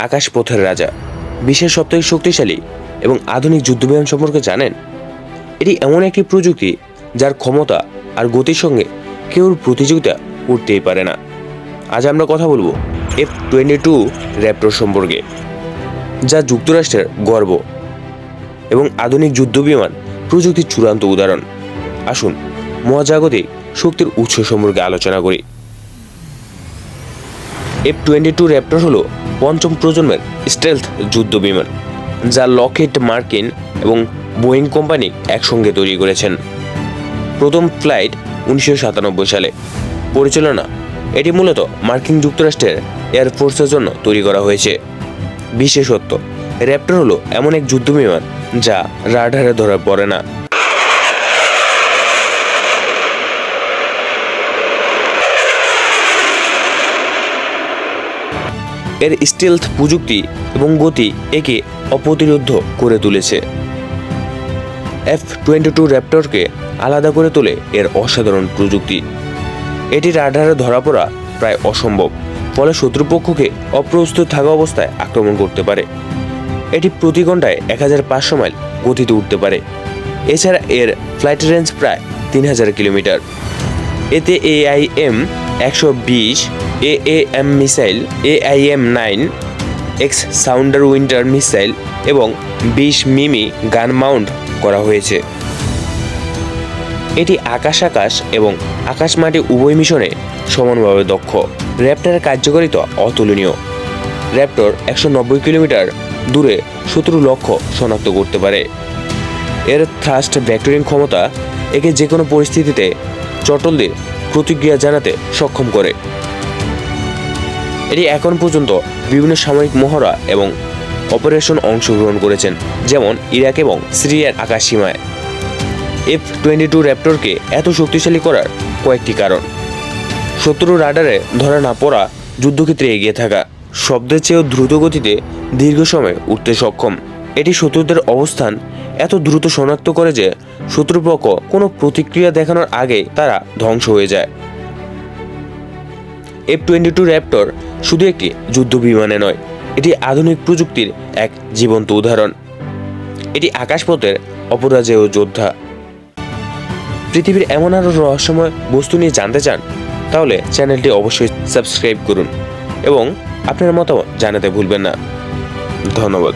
আকাশপথের রাজা, বিশ্বের সবথেকে শক্তিশালী এবং আধুনিক যুদ্ধবিমান সম্পর্কে জানেন? এটি এমন একটি প্রযুক্তি যার ক্ষমতা আর গতির সঙ্গে কেউ প্রতিযোগিতা করতেই পারে না। আজ আমরা কথা বলবো F-22 র্যাপটর সম্পর্কে, যা যুক্তরাষ্ট্রের গর্ব এবং আধুনিক যুদ্ধবিমান প্রযুক্তির চূড়ান্ত উদাহরণ। আসুন মহাজাগতিক শক্তির উৎস সম্পর্কে আলোচনা করি। F-22 র্যাপটর হলো পঞ্চম প্রজন্মের স্টেলথ যুদ্ধবিমান, যা লকহিড মার্টিন এবং বোয়িং কোম্পানি একসঙ্গে তৈরি করেছেন। প্রথম ফ্লাইট 1997 সালে। পরিচালনা: এটি মূলত মার্কিন যুক্তরাষ্ট্রের এয়ারফোর্সের জন্য তৈরি করা হয়েছে। বিশেষত্ব: র্যাপটর হলো এমন এক যুদ্ধবিমান যা রাডারে ধরা পড়ে না। এর স্টেলথ প্রযুক্তি এবং গতি একে অপ্রতিরোধ্য করে তুলেছে। F-22 র্যাপটরকে আলাদা করে তোলে এর অসাধারণ প্রযুক্তি। এটি রাডারে ধরা পড়া প্রায় অসম্ভব, ফলে শত্রুপক্ষকে অপ্রস্তুত থাকা অবস্থায় আক্রমণ করতে পারে। এটি প্রতি ঘন্টায় 1500 মাইল গতিতে উঠতে পারে। এছাড়া এর ফ্লাইট রেঞ্জ প্রায় 3000 কিলোমিটার। এতে AIM-120 AAM missile, AIM-9 x sounder winter missile এবং 20 মিমি গান মাউন্ট করা হয়েছে। এটি আকাশ এবং আকাশ মাটি উভয় মিশনে সমানভাবে দক্ষ। র্যাপটরের কার্যকারিতা অতুলনীয়। র্যাপটর 190 কিলোমিটার দূরে শত্রু লক্ষ্য শনাক্ত করতে পারে। এর থ্রাস্ট ভেক্টরিং ক্ষমতা একে যে কোনো পরিস্থিতিতে চটলদের প্রতিক্রিয়া জানাতে সক্ষম করে। এটি এখন পর্যন্ত বিভিন্ন সামরিক মহড়া এবং অপারেশন অংশগ্রহণ করেছেন, যেমন ইরাক এবং সিরিয়ার আকাশ সীমায়। F-22 র্যাপটরকে এত শক্তিশালী করার কয়েকটি কারণ: শত্রু রাডারে ধরা না পড়া, যুদ্ধক্ষেত্রে এগিয়ে থাকা, শব্দের চেয়েও দ্রুত গতিতে দীর্ঘ সময় উঠতে সক্ষম। এটি শত্রুদের অবস্থান এত দ্রুত শনাক্ত করে যে শত্রুপক্ষ কোনো প্রতিক্রিয়া দেখানোর আগে তারা ধ্বংস হয়ে যায়। F-22 র্যাপটর শুধু একটি যুদ্ধবিমানে নয়, এটি আধুনিক প্রযুক্তির এক জীবন্ত উদাহরণ। এটি আকাশপথের অপরাজেয় যোদ্ধা। পৃথিবীর এমন আরও রহস্যময় বস্তু নিয়ে জানতে চান? তাহলে চ্যানেলটি অবশ্যই সাবস্ক্রাইব করুন এবং আপনার মতামত জানাতে ভুলবেন না। ধন্যবাদ।